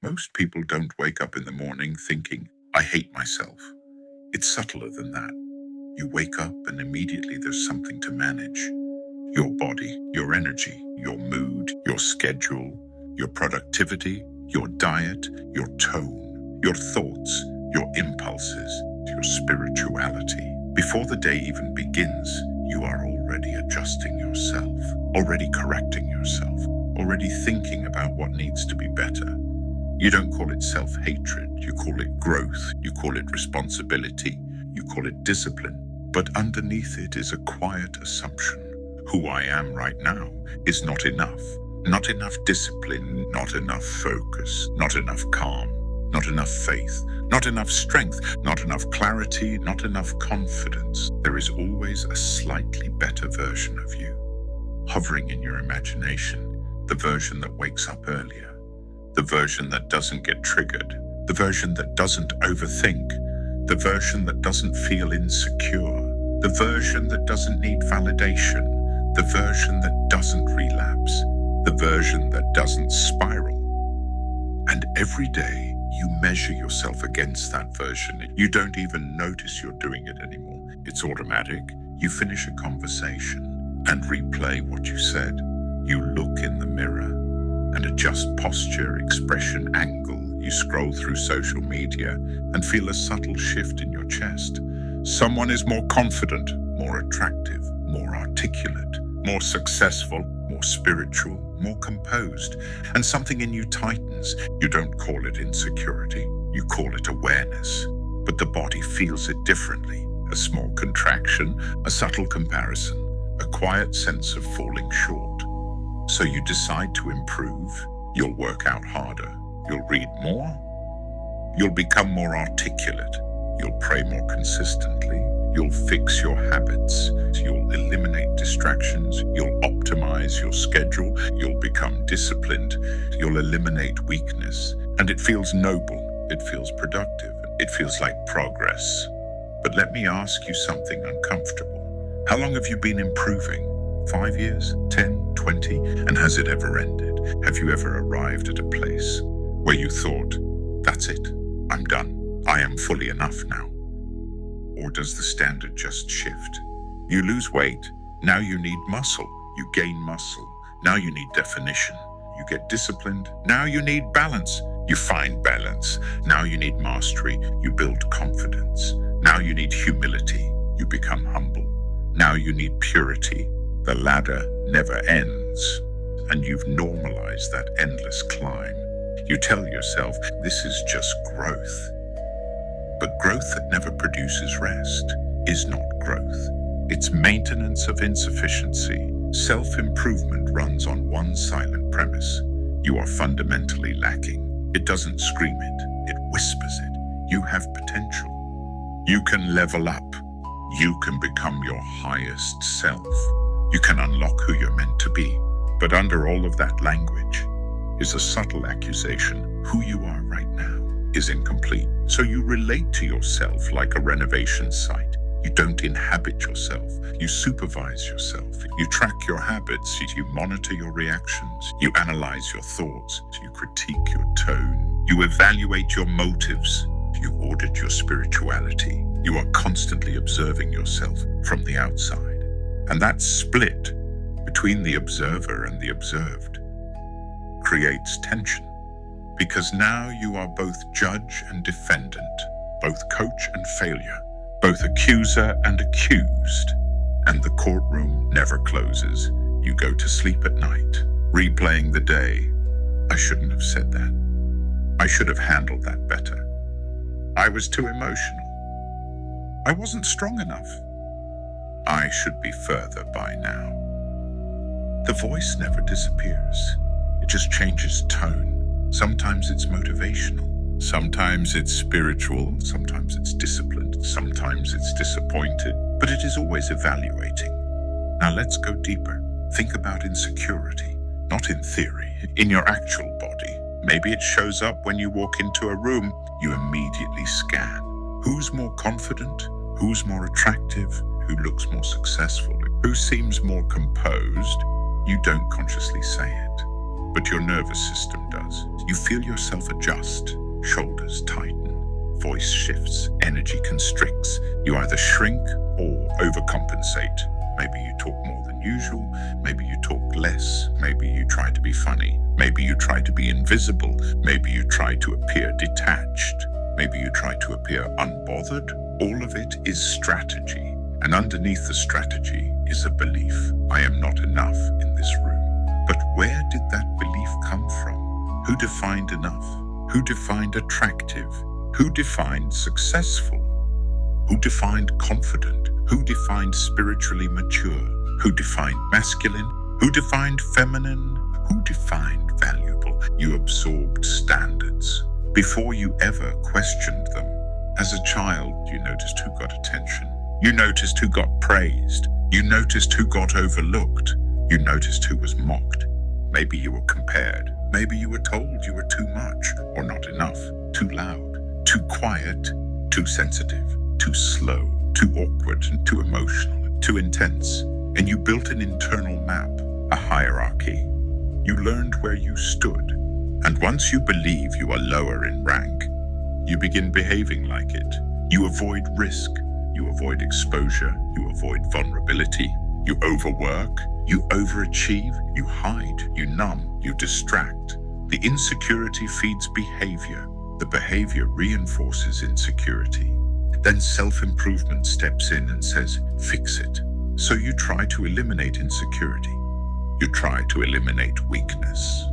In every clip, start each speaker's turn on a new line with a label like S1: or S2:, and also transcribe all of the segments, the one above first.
S1: Most people don't wake up in the morning thinking, I hate myself. It's subtler than that. You wake up and immediately there's something to manage. Your body, your energy, your mood, your schedule, your productivity, your diet, your tone, your thoughts, your impulses, your spirituality. Before the day even begins, you are already adjusting yourself, already correcting yourself, already thinking about what needs to be better. You don't call it self-hatred, you call it growth, you call it responsibility, you call it discipline. But underneath it is a quiet assumption. Who I am right now is not enough. Not enough discipline, not enough focus, not enough calm, not enough faith, not enough strength, not enough clarity, not enough confidence. There is always a slightly better version of you, hovering in your imagination, the version that wakes up earlier, the version that doesn't get triggered, the version that doesn't overthink, the version that doesn't feel insecure, the version that doesn't need validation, the version that doesn't relapse, the version that doesn't spiral. And every day you measure yourself against that version. You don't even notice you're doing it anymore. It's automatic. You finish a conversation and replay what you said. You look in the mirror and adjust posture, expression, angle. You scroll through social media and feel a subtle shift in your chest. Someone is more confident, more attractive, more articulate, more successful, more spiritual, more composed, and something in you tightens. You don't call it insecurity, you call it awareness. But the body feels it differently. A small contraction, a subtle comparison, a quiet sense of falling short. So you decide to improve. You'll work out harder. You'll read more. You'll become more articulate. You'll pray more consistently. You'll fix your habits. You'll eliminate distractions. You'll optimize your schedule. You'll become disciplined. You'll eliminate weakness. And it feels noble. It feels productive. It feels like progress. But let me ask you something uncomfortable. How long have you been improving? 5 years? 10? 20? And has it ever ended? Have you ever arrived at a place where you thought, that's it, I'm done, I am fully enough now? Or does the standard just shift? You lose weight, now you need muscle. You gain muscle, now you need definition. You get disciplined, now you need balance. You find balance, now you need mastery. You build confidence, now you need humility. You become humble, now you need purity. The ladder never ends, and you've normalized that endless climb. You tell yourself, this is just growth. But growth that never produces rest is not growth. It's maintenance of insufficiency. Self-improvement runs on one silent premise. You are fundamentally lacking. It doesn't scream it, it whispers it. You have potential. You can level up. You can become your highest self. You can unlock who you're meant to be. But under all of that language is a subtle accusation. Who you are right now is incomplete. So you relate to yourself like a renovation site. You don't inhabit yourself. You supervise yourself. You track your habits. You monitor your reactions. You analyze your thoughts. You critique your tone. You evaluate your motives. You audit your spirituality. You are constantly observing yourself from the outside. And that split between the observer and the observed creates tension, because now you are both judge and defendant, both coach and failure, both accuser and accused, and the courtroom never closes. You go to sleep at night, replaying the day. I shouldn't have said that. I should have handled that better. I was too emotional. I wasn't strong enough. I should be further by now. The voice never disappears. It just changes tone. Sometimes it's motivational. Sometimes it's spiritual. Sometimes it's disciplined. Sometimes it's disappointed. But it is always evaluating. Now let's go deeper. Think about insecurity, not in theory, in your actual body. Maybe it shows up when you walk into a room. You immediately scan. Who's more confident? Who's more attractive? Who looks more successful? Who seems more composed? You don't consciously say it. but your nervous system does. You feel yourself adjust, shoulders tighten, voice shifts, energy constricts. You either shrink or overcompensate. Maybe you talk more than usual, maybe you talk less, maybe you try to be funny, maybe you try to be invisible, maybe you try to appear detached, maybe you try to appear unbothered. All of it is strategy, and underneath the strategy is a belief. I am not enough in this room. But where did that belief come from? Who defined enough? Who defined attractive? Who defined successful? Who defined confident? Who defined spiritually mature? Who defined masculine? Who defined feminine? Who defined valuable? You absorbed standards before you ever questioned them. As a child, you noticed who got attention. You noticed who got praised. You noticed who got overlooked. You noticed who was mocked. Maybe you were compared. Maybe you were told you were too much or not enough, too loud, too quiet, too sensitive, too slow, too awkward and too emotional, too intense. And you built an internal map, a hierarchy. You learned where you stood. And once you believe you are lower in rank, you begin behaving like it. You avoid risk. You avoid exposure. You avoid vulnerability. You overwork. You overachieve. You hide. You numb. You distract. The insecurity feeds behavior. The behavior reinforces insecurity. Then self-improvement steps in and says, fix it. So you try to eliminate insecurity. You try to eliminate weakness.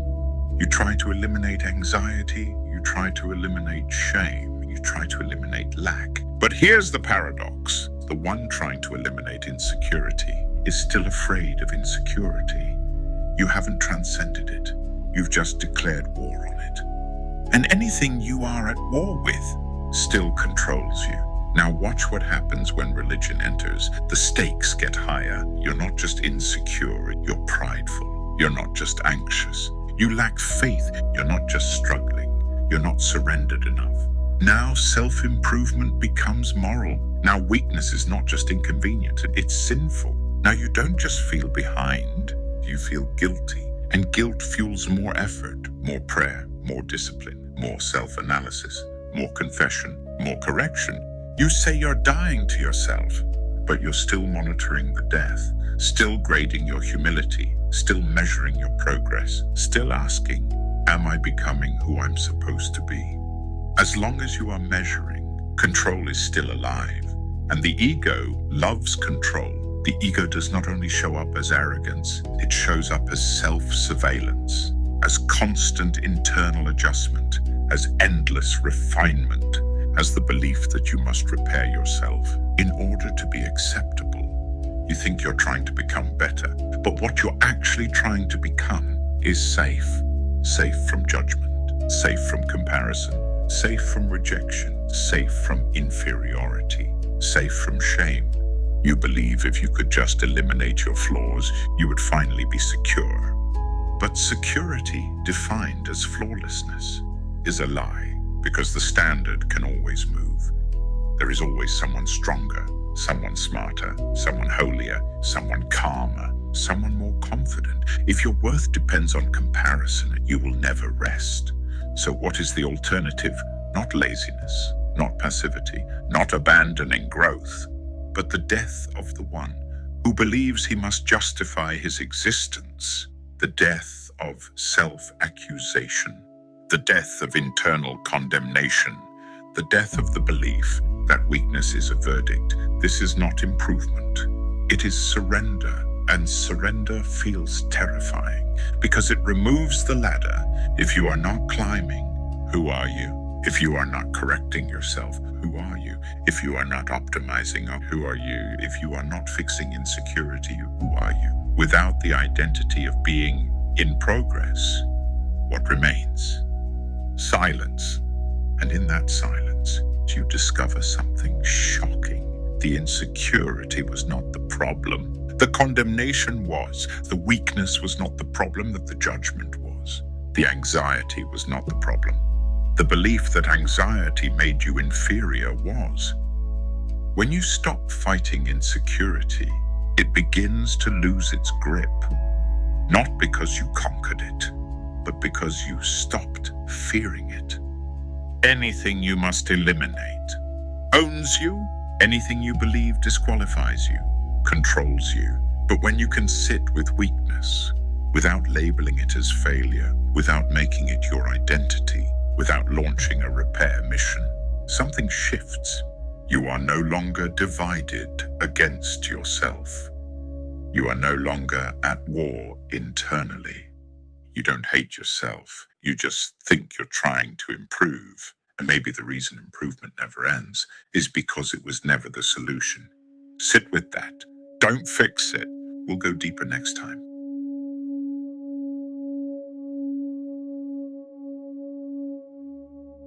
S1: You try to eliminate anxiety. You try to eliminate shame. You try to eliminate lack. But here's the paradox. The one trying to eliminate insecurity is still afraid of insecurity. You haven't transcended it. You've just declared war on it. And anything you are at war with still controls you. Now watch what happens when religion enters. The stakes get higher. You're not just insecure, you're prideful. You're not just anxious. You lack faith. You're not just struggling. You're not surrendered enough. Now self-improvement becomes moral. Now weakness is not just inconvenient, it's sinful. Now you don't just feel behind, you feel guilty. And guilt fuels more effort, more prayer, more discipline, more self-analysis, more confession, more correction. You say you're dying to yourself, but you're still monitoring the death, still grading your humility, still measuring your progress, still asking, am I becoming who I'm supposed to be? As long as you are measuring, control is still alive. And the ego loves control. The ego does not only show up as arrogance, it shows up as self-surveillance, as constant internal adjustment, as endless refinement, as the belief that you must repair yourself in order to be acceptable. You think you're trying to become better, but what you're actually trying to become is safe. Safe from judgment, safe from comparison, safe from rejection, safe from inferiority, safe from shame. You believe if you could just eliminate your flaws, you would finally be secure. But security, defined as flawlessness, is a lie. Because the standard can always move. There is always someone stronger, someone smarter, someone holier, someone calmer, someone more confident. If your worth depends on comparison, you will never rest. So what is the alternative? Not laziness, not passivity, not abandoning growth, but the death of the one who believes he must justify his existence, the death of self-accusation. The death of internal condemnation, the death of the belief that weakness is a verdict. This is not improvement. It is surrender, and surrender feels terrifying because it removes the ladder. If you are not climbing, who are you? If you are not correcting yourself, who are you? If you are not optimizing, who are you? If you are not fixing insecurity, who are you? Without the identity of being in progress, what remains? Silence. And in that silence, you discover something shocking. The insecurity was not the problem. The condemnation was. The weakness was not the problem that the judgment was. The anxiety was not the problem. The belief that anxiety made you inferior was. When you stop fighting insecurity, it begins to lose its grip. Not because you conquered it, but because you stopped fearing it. Anything you must eliminate owns you. Anything you believe disqualifies you, controls you. But when you can sit with weakness, without labeling it as failure, without making it your identity, without launching a repair mission, something shifts. You are no longer divided against yourself. You are no longer at war internally. You don't hate yourself. You just think you're trying to improve. And maybe the reason improvement never ends is because it was never the solution. Sit with that. Don't fix it. We'll go deeper next time.